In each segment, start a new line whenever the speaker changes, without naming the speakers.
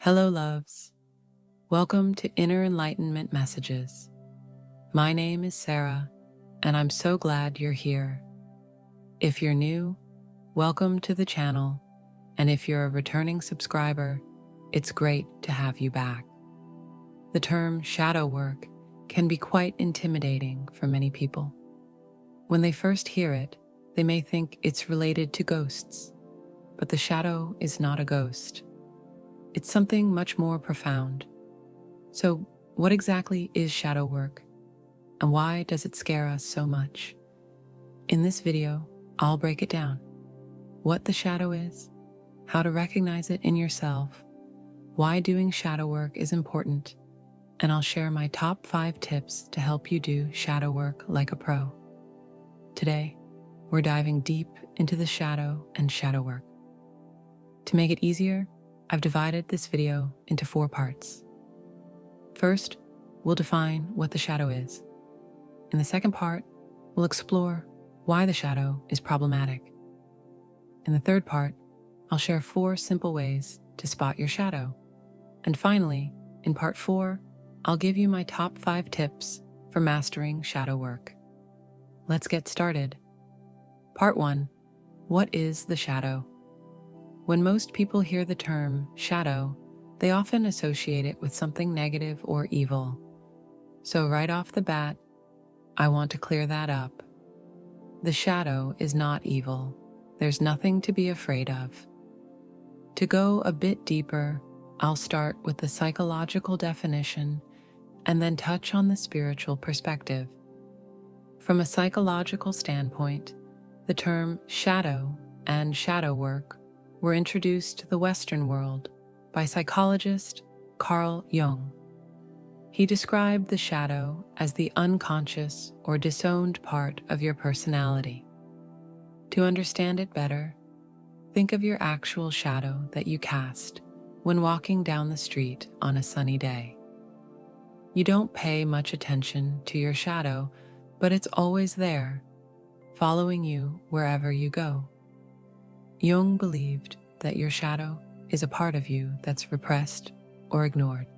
Hello, loves. Welcome to Inner Enlightenment Messages. My name is Sarah, and I'm so glad you're here. If you're new, welcome to the channel, and if you're a returning subscriber, it's great to have you back. The term shadow work can be quite intimidating for many people. When they first hear it, they may think it's related to ghosts, but the shadow is not a ghost. It's something much more profound. So, what exactly is shadow work, and why does it scare us so much? In this video, I'll break it down. What the shadow is, how to recognize it in yourself, why doing shadow work is important, and I'll share my top 5 tips to help you do shadow work like a pro. Today, we're diving deep into the shadow and shadow work. To make it easier, I've divided this video into 4 parts. First, we'll define what the shadow is. In the second part, we'll explore why the shadow is problematic. In the third part, I'll share 4 simple ways to spot your shadow. And finally, in part 4, I'll give you my top 5 tips for mastering shadow work. Let's get started. Part 1. What is the shadow? When most people hear the term shadow, they often associate it with something negative or evil. So right off the bat, I want to clear that up. The shadow is not evil. There's nothing to be afraid of. To go a bit deeper, I'll start with the psychological definition and then touch on the spiritual perspective. From a psychological standpoint, the term shadow and shadow work were introduced to the Western world by psychologist Carl Jung. He described the shadow as the unconscious or disowned part of your personality. To understand it better, think of your actual shadow that you cast when walking down the street on a sunny day. You don't pay much attention to your shadow, but it's always there, following you wherever you go. Jung believed that your shadow is a part of you that's repressed or ignored,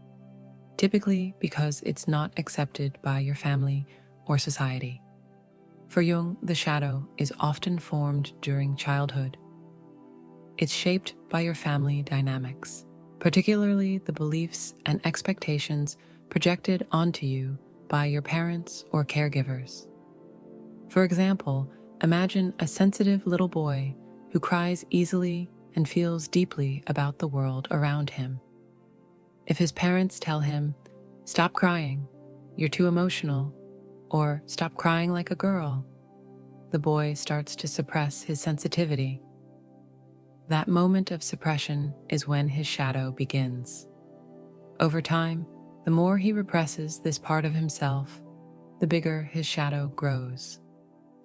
typically because it's not accepted by your family or society. For Jung, the shadow is often formed during childhood. It's shaped by your family dynamics, particularly the beliefs and expectations projected onto you by your parents or caregivers. For example, imagine a sensitive little boy who cries easily and feels deeply about the world around him. If his parents tell him, "Stop crying, you're too emotional," or "Stop crying like a girl," the boy starts to suppress his sensitivity. That moment of suppression is when his shadow begins. Over time, the more he represses this part of himself, the bigger his shadow grows.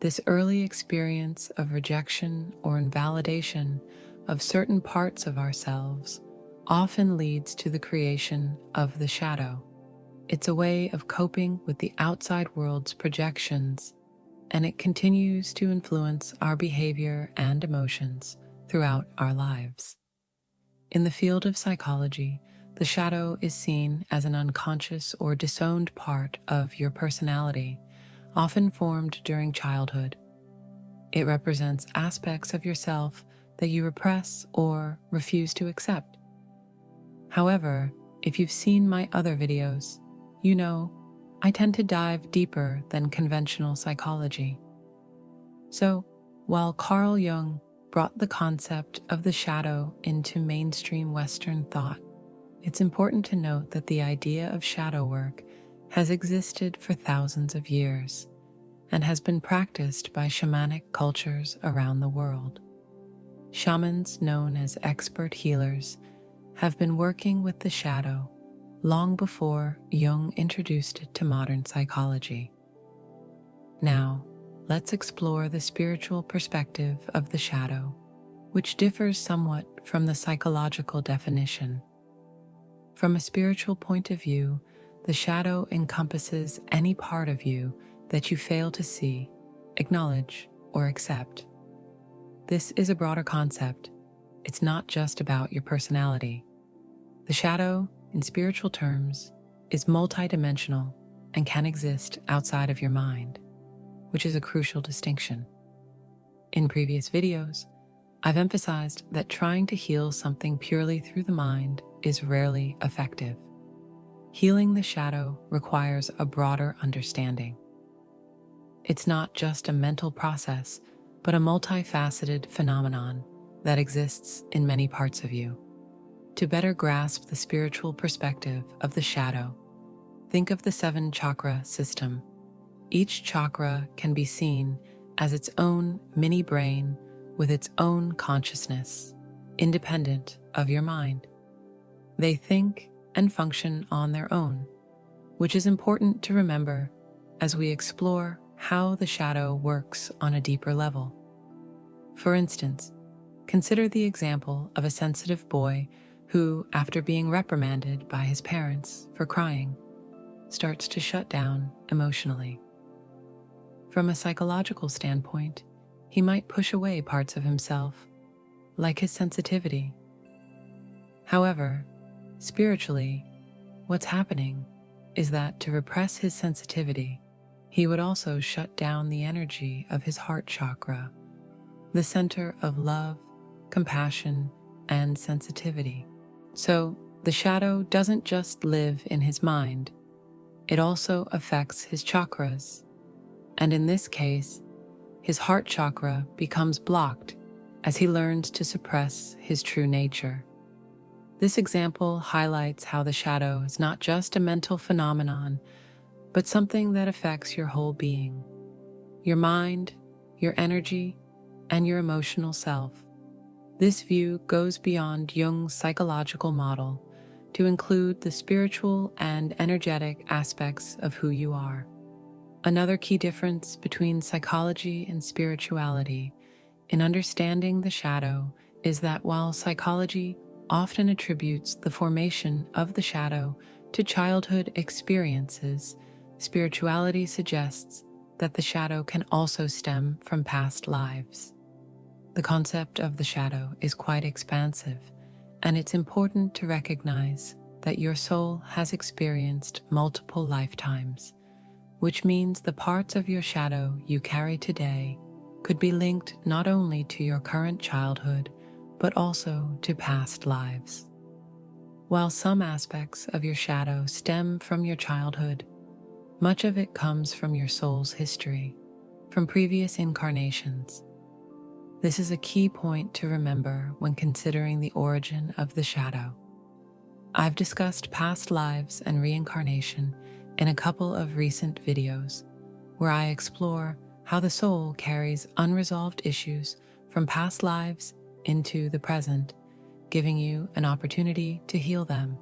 This early experience of rejection or invalidation of certain parts of ourselves often leads to the creation of the shadow. It's a way of coping with the outside world's projections, and it continues to influence our behavior and emotions throughout our lives. In the field of psychology, the shadow is seen as an unconscious or disowned part of your personality, often formed during childhood. It represents aspects of yourself that you repress or refuse to accept. However, if you've seen my other videos, you know I tend to dive deeper than conventional psychology. So, while Carl Jung brought the concept of the shadow into mainstream Western thought, it's important to note that the idea of shadow work has existed for thousands of years and has been practiced by shamanic cultures around the world. Shamans, known as expert healers, have been working with the shadow long before Jung introduced it to modern psychology. Now, let's explore the spiritual perspective of the shadow, which differs somewhat from the psychological definition. From a spiritual point of view, the shadow encompasses any part of you that you fail to see, acknowledge, or accept. This is a broader concept. It's not just about your personality. The shadow, in spiritual terms, is multidimensional and can exist outside of your mind, which is a crucial distinction. In previous videos, I've emphasized that trying to heal something purely through the mind is rarely effective. Healing the shadow requires a broader understanding. It's not just a mental process, but a multifaceted phenomenon that exists in many parts of you. To better grasp the spiritual perspective of the shadow, think of the 7-chakra system. Each chakra can be seen as its own mini brain with its own consciousness, independent of your mind. They think and function on their own, which is important to remember as we explore how the shadow works on a deeper level. For instance, consider the example of a sensitive boy who, after being reprimanded by his parents for crying, starts to shut down emotionally. From a psychological standpoint, he might push away parts of himself, like his sensitivity. However, spiritually, what's happening is that to repress his sensitivity, he would also shut down the energy of his heart chakra, the center of love, compassion, and sensitivity. So, the shadow doesn't just live in his mind, it also affects his chakras. And in this case, his heart chakra becomes blocked as he learns to suppress his true nature. This example highlights how the shadow is not just a mental phenomenon, but something that affects your whole being, your mind, your energy, and your emotional self. This view goes beyond Jung's psychological model to include the spiritual and energetic aspects of who you are. Another key difference between psychology and spirituality in understanding the shadow is that while psychology often attributes the formation of the shadow to childhood experiences, spirituality suggests that the shadow can also stem from past lives. The concept of the shadow is quite expansive, and it's important to recognize that your soul has experienced multiple lifetimes, which means the parts of your shadow you carry today could be linked not only to your current childhood, but also to past lives. While some aspects of your shadow stem from your childhood, much of it comes from your soul's history, from previous incarnations. This is a key point to remember when considering the origin of the shadow. I've discussed past lives and reincarnation in a couple of recent videos, where I explore how the soul carries unresolved issues from past lives into the present, giving you an opportunity to heal them.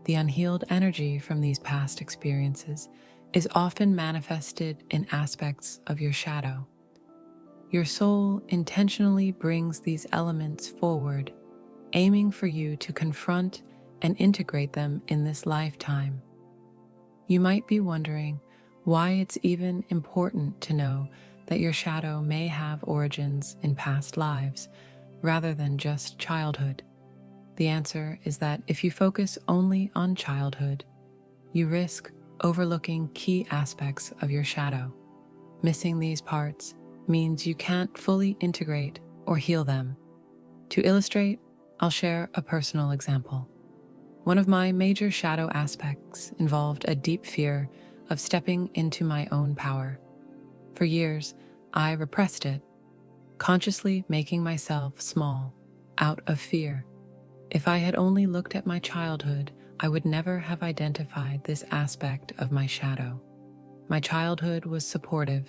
The unhealed energy from these past experiences is often manifested in aspects of your shadow. Your soul intentionally brings these elements forward, aiming for you to confront and integrate them in this lifetime. You might be wondering why it's even important to know that your shadow may have origins in past lives rather than just childhood. The answer is that if you focus only on childhood, you risk overlooking key aspects of your shadow. Missing these parts means you can't fully integrate or heal them. To illustrate, I'll share a personal example. One of my major shadow aspects involved a deep fear of stepping into my own power. For years, I repressed it, consciously making myself small out of fear. If I had only looked at my childhood, I would never have identified this aspect of my shadow. My childhood was supportive,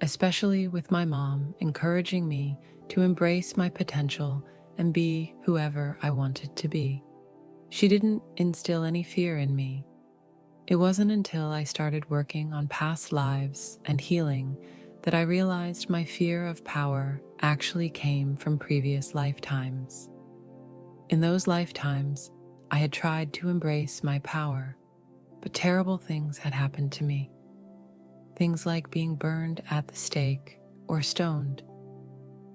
especially with my mom encouraging me to embrace my potential and be whoever I wanted to be. She didn't instill any fear in me. It wasn't until I started working on past lives and healing that I realized my fear of power actually came from previous lifetimes. In those lifetimes, I had tried to embrace my power, but terrible things had happened to me. Things like being burned at the stake or stoned,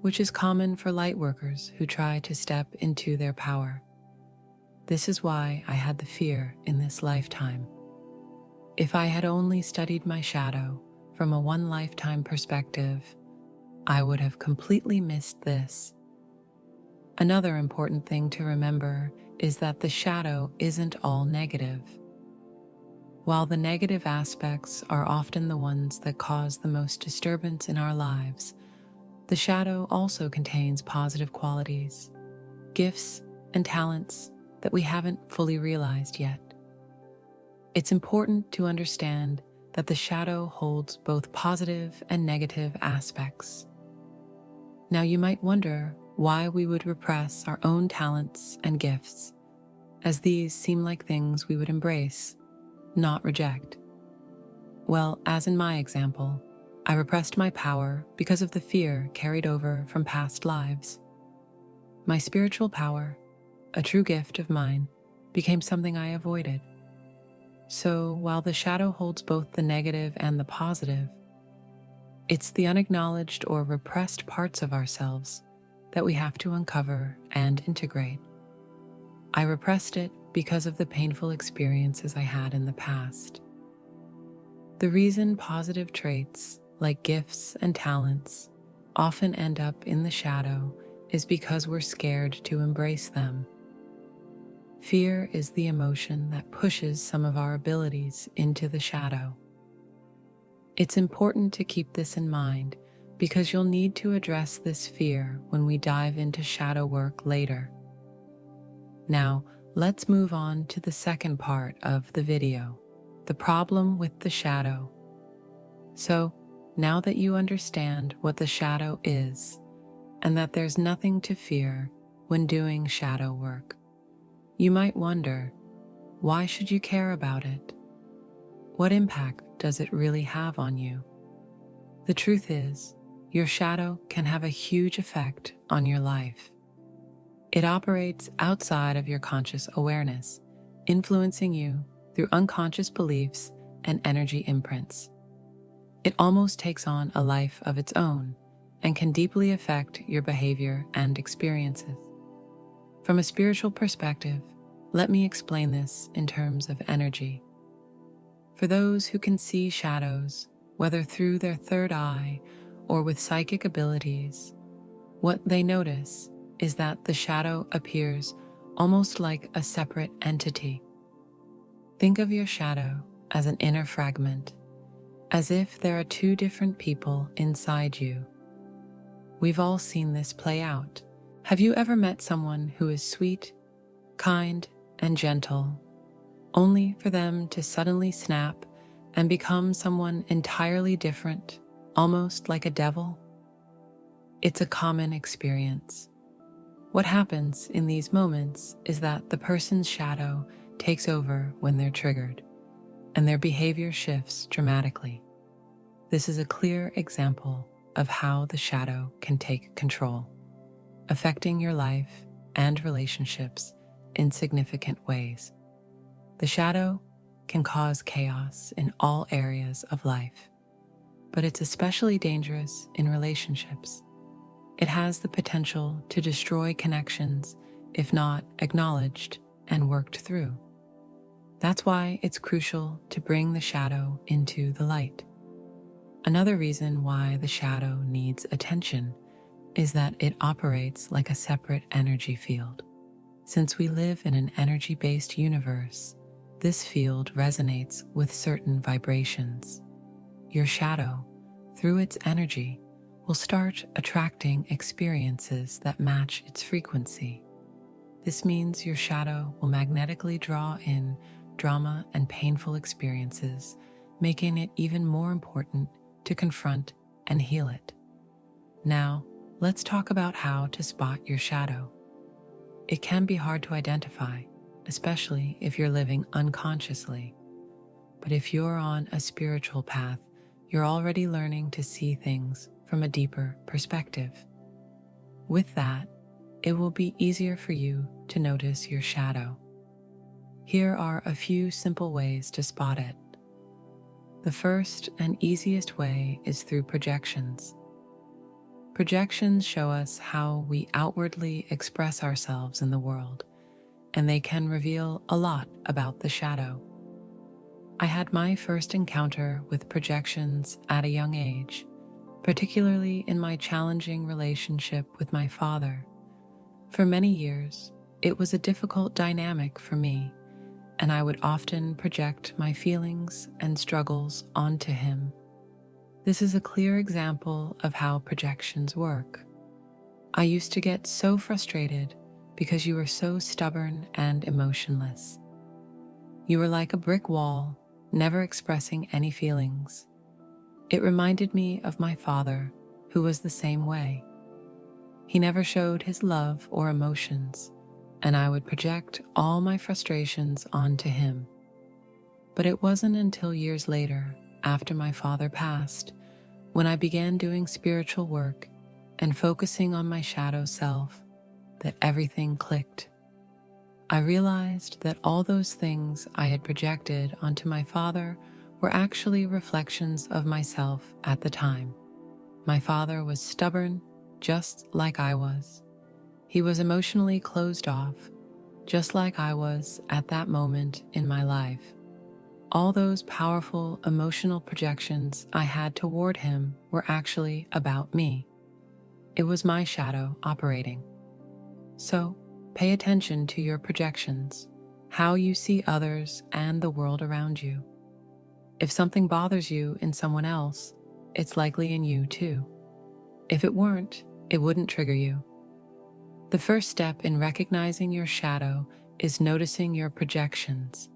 which is common for light workers who try to step into their power. This is why I had the fear in this lifetime. If I had only studied my shadow from a one lifetime perspective, I would have completely missed this. Another important thing to remember is that the shadow isn't all negative. While the negative aspects are often the ones that cause the most disturbance in our lives, the shadow also contains positive qualities, gifts, and talents that we haven't fully realized yet. It's important to understand that the shadow holds both positive and negative aspects. Now you might wonder why we would repress our own talents and gifts, as these seem like things we would embrace, not reject. Well, as in my example, I repressed my power because of the fear carried over from past lives. My spiritual power, a true gift of mine, became something I avoided. So while the shadow holds both the negative and the positive, it's the unacknowledged or repressed parts of ourselves that we have to uncover and integrate. I repressed it because of the painful experiences I had in the past. The reason positive traits, like gifts and talents, often end up in the shadow is because we're scared to embrace them. Fear is the emotion that pushes some of our abilities into the shadow. It's important to keep this in mind because you'll need to address this fear when we dive into shadow work later. Now, let's move on to the second part of the video, the problem with the shadow. So, now that you understand what the shadow is, and that there's nothing to fear when doing shadow work, you might wonder, why should you care about it? What impact does it really have on you? The truth is, your shadow can have a huge effect on your life. It operates outside of your conscious awareness, influencing you through unconscious beliefs and energy imprints. It almost takes on a life of its own and can deeply affect your behavior and experiences. From a spiritual perspective, let me explain this in terms of energy. For those who can see shadows, whether through their third eye or with psychic abilities, what they notice is that the shadow appears almost like a separate entity. Think of your shadow as an inner fragment, as if there are two different people inside you. We've all seen this play out. Have you ever met someone who is sweet, kind, and gentle, only for them to suddenly snap and become someone entirely different, almost like a devil? It's a common experience. What happens in these moments is that the person's shadow takes over when they're triggered, and their behavior shifts dramatically. This is a clear example of how the shadow can take control, affecting your life and relationships in significant ways. The shadow can cause chaos in all areas of life, but it's especially dangerous in relationships. It has the potential to destroy connections if not acknowledged and worked through. That's why it's crucial to bring the shadow into the light. Another reason why the shadow needs attention is that it operates like a separate energy field. Since we live in an energy-based universe, this field resonates with certain vibrations. Your shadow, through its energy, will start attracting experiences that match its frequency. This means your shadow will magnetically draw in drama and painful experiences, making it even more important to confront and heal it. Now, let's talk about how to spot your shadow. It can be hard to identify, especially if you're living unconsciously. But if you're on a spiritual path, you're already learning to see things from a deeper perspective. With that, it will be easier for you to notice your shadow. Here are a few simple ways to spot it. The first and easiest way is through projections. Projections show us how we outwardly express ourselves in the world, and they can reveal a lot about the shadow. I had my first encounter with projections at a young age, particularly in my challenging relationship with my father. For many years, it was a difficult dynamic for me, and I would often project my feelings and struggles onto him. This is a clear example of how projections work. I used to get so frustrated because you were so stubborn and emotionless. You were like a brick wall, never expressing any feelings. It reminded me of my father, who was the same way. He never showed his love or emotions, and I would project all my frustrations onto him. But it wasn't until years later, after my father passed, when I began doing spiritual work and focusing on my shadow self, that everything clicked. I realized that all those things I had projected onto my father were actually reflections of myself at the time. My father was stubborn, just like I was. He was emotionally closed off, just like I was at that moment in my life. All those powerful emotional projections I had toward him were actually about me. It was my shadow operating. So, pay attention to your projections, how you see others and the world around you. If something bothers you in someone else, it's likely in you too. If it weren't, it wouldn't trigger you. The first step in recognizing your shadow is noticing your projections.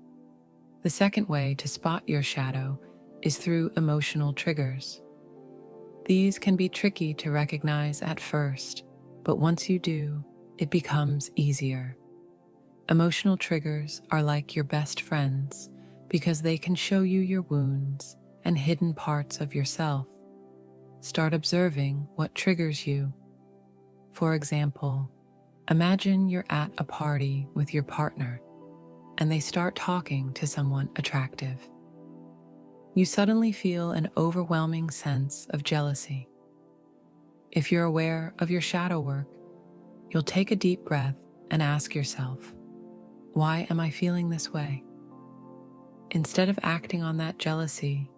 The second way to spot your shadow is through emotional triggers. These can be tricky to recognize at first, but once you do, it becomes easier. Emotional triggers are like your best friends because they can show you your wounds and hidden parts of yourself. Start observing what triggers you. For example, imagine you're at a party with your partner and they start talking to someone attractive. You suddenly feel an overwhelming sense of jealousy. If you're aware of your shadow work, you'll take a deep breath and ask yourself, why am I feeling this way? Instead of acting on that jealousy,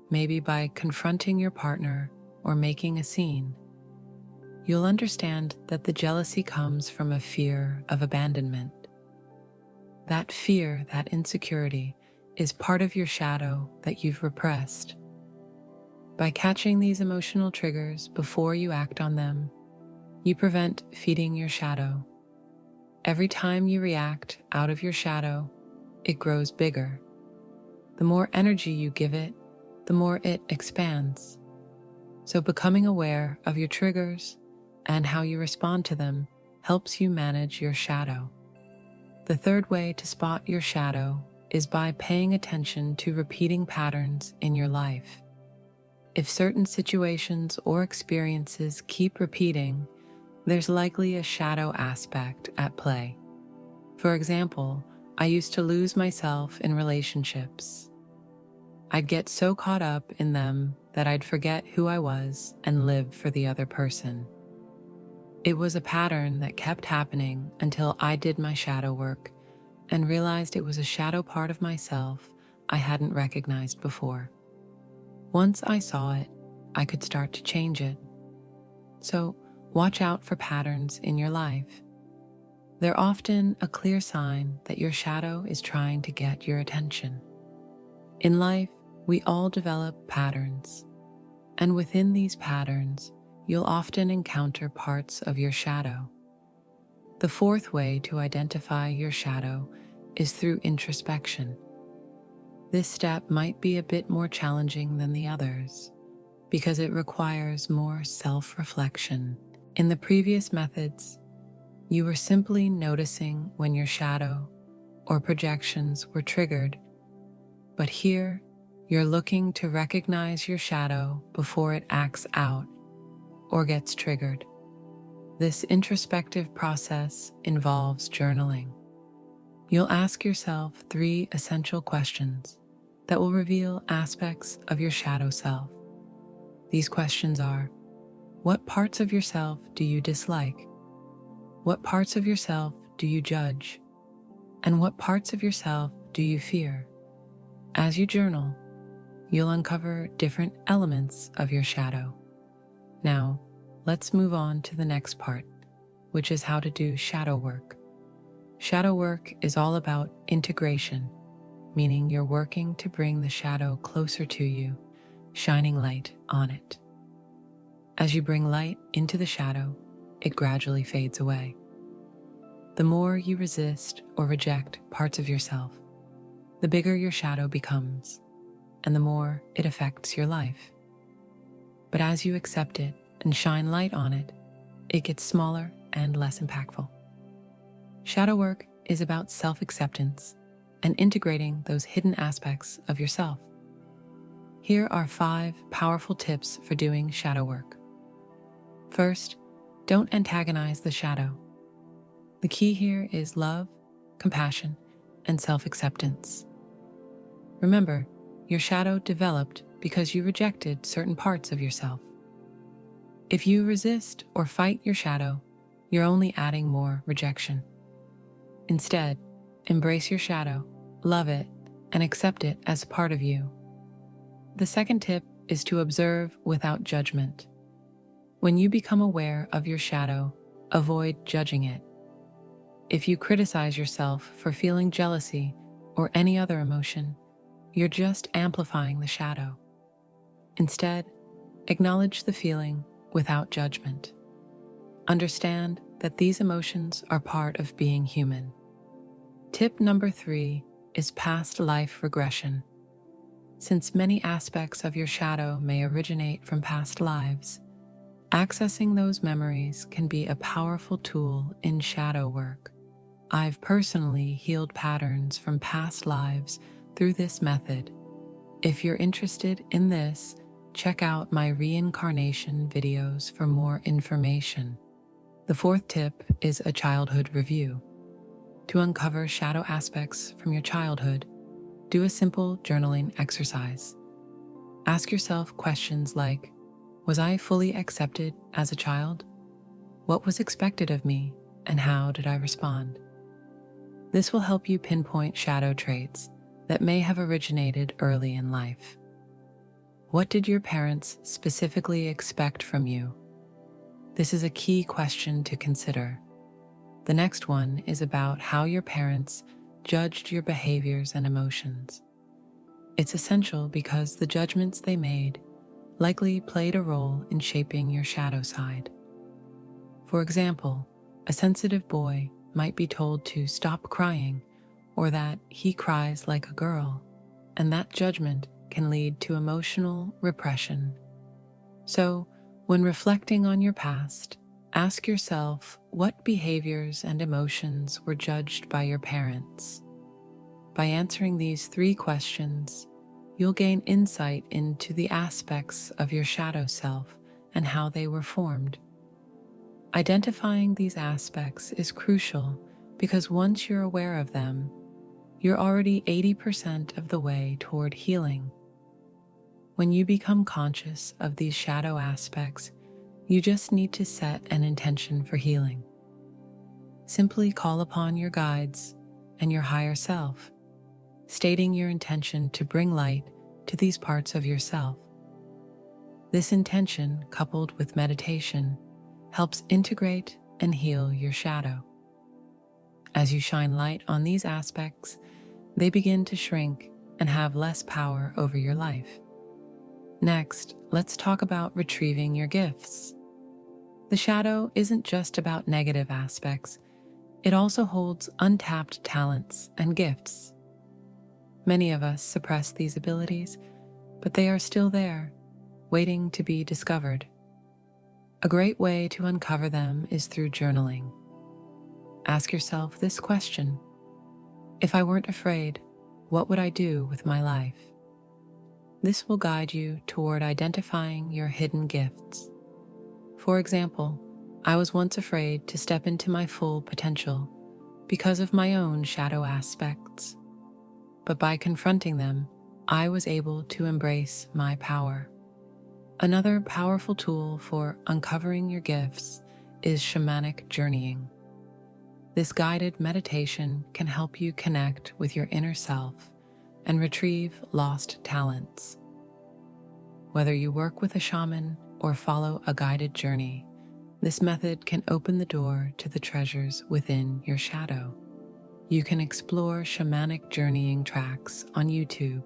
maybe by confronting your partner or making a scene, you'll understand that the jealousy comes from a fear of abandonment. That fear, that insecurity, is part of your shadow that you've repressed. By catching these emotional triggers before you act on them, you prevent feeding your shadow. Every time you react out of your shadow, it grows bigger. The more energy you give it, the more it expands. So becoming aware of your triggers and how you respond to them helps you manage your shadow. The third way to spot your shadow is by paying attention to repeating patterns in your life. If certain situations or experiences keep repeating, there's likely a shadow aspect at play. For example, I used to lose myself in relationships. I'd get so caught up in them that I'd forget who I was and live for the other person. It was a pattern that kept happening until I did my shadow work and realized it was a shadow part of myself I hadn't recognized before. Once I saw it, I could start to change it. So, watch out for patterns in your life. They're often a clear sign that your shadow is trying to get your attention. In life, we all develop patterns, and within these patterns, you'll often encounter parts of your shadow. The fourth way to identify your shadow is through introspection. This step might be a bit more challenging than the others because it requires more self-reflection. In the previous methods, you were simply noticing when your shadow or projections were triggered, but here you're looking to recognize your shadow before it acts out or gets triggered. This introspective process involves journaling. You'll ask yourself 3 essential questions that will reveal aspects of your shadow self. These questions are: what parts of yourself do you dislike? What parts of yourself do you judge? And what parts of yourself do you fear? As you journal, you'll uncover different elements of your shadow. Now, let's move on to the next part, which is how to do shadow work. Shadow work is all about integration, meaning you're working to bring the shadow closer to you, shining light on it. As you bring light into the shadow, it gradually fades away. The more you resist or reject parts of yourself, the bigger your shadow becomes, and the more it affects your life. But as you accept it and shine light on it, it gets smaller and less impactful. Shadow work is about self-acceptance and integrating those hidden aspects of yourself. Here are 5 powerful tips for doing shadow work. First, don't antagonize the shadow. The key here is love, compassion, and self-acceptance. Remember, your shadow developed because you rejected certain parts of yourself. If you resist or fight your shadow, you're only adding more rejection. Instead, embrace your shadow, love it, and accept it as part of you. The second tip is to observe without judgment. When you become aware of your shadow, avoid judging it. If you criticize yourself for feeling jealousy or any other emotion, you're just amplifying the shadow. Instead, acknowledge the feeling without judgment. Understand that these emotions are part of being human. Tip number 3 is past life regression. Since many aspects of your shadow may originate from past lives, accessing those memories can be a powerful tool in shadow work. I've personally healed patterns from past lives through this method. If you're interested in this, check out my reincarnation videos for more information. The 4th tip is a childhood review. To uncover shadow aspects from your childhood, do a simple journaling exercise. Ask yourself questions like, was I fully accepted as a child? What was expected of me, and how did I respond? This will help you pinpoint shadow traits that may have originated early in life. What did your parents specifically expect from you? This is a key question to consider. The next one is about how your parents judged your behaviors and emotions. It's essential because the judgments they made likely played a role in shaping your shadow side. For example, a sensitive boy might be told to stop crying or that he cries like a girl, and that judgment can lead to emotional repression. So, when reflecting on your past, ask yourself what behaviors and emotions were judged by your parents. By answering these 3 questions, you'll gain insight into the aspects of your shadow self and how they were formed. Identifying these aspects is crucial because once you're aware of them, you're already 80% of the way toward healing. When you become conscious of these shadow aspects, you just need to set an intention for healing. Simply call upon your guides and your higher self, stating your intention to bring light to these parts of yourself. This intention, coupled with meditation, helps integrate and heal your shadow. As you shine light on these aspects, they begin to shrink and have less power over your life. Next, let's talk about retrieving your gifts. The shadow isn't just about negative aspects, it also holds untapped talents and gifts. Many of us suppress these abilities, but they are still there, waiting to be discovered. A great way to uncover them is through journaling. Ask yourself this question: if I weren't afraid, what would I do with my life? This will guide you toward identifying your hidden gifts. For example, I was once afraid to step into my full potential because of my own shadow aspects. But by confronting them, I was able to embrace my power. Another powerful tool for uncovering your gifts is shamanic journeying. This guided meditation can help you connect with your inner self and retrieve lost talents. Whether you work with a shaman or follow a guided journey, this method can open the door to the treasures within your shadow. You can explore shamanic journeying tracks on YouTube.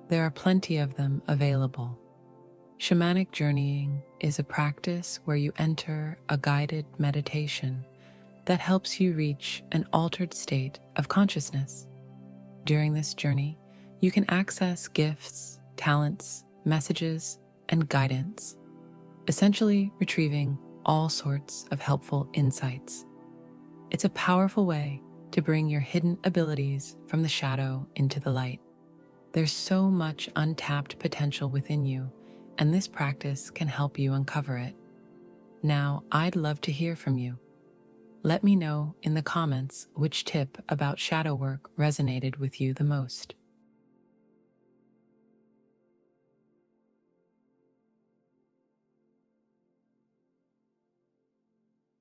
There are plenty of them available. Shamanic journeying is a practice where you enter a guided meditation that helps you reach an altered state of consciousness. During this journey, you can access gifts, talents, messages, and guidance, essentially retrieving all sorts of helpful insights. It's a powerful way to bring your hidden abilities from the shadow into the light. There's so much untapped potential within you, and this practice can help you uncover it. Now, I'd love to hear from you. Let me know in the comments which tip about shadow work resonated with you the most.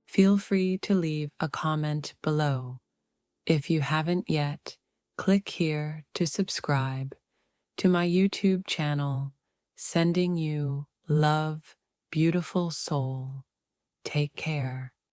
Feel free to leave a comment below. If you haven't yet, click here to subscribe to my YouTube channel. Sending you love, beautiful soul. Take care.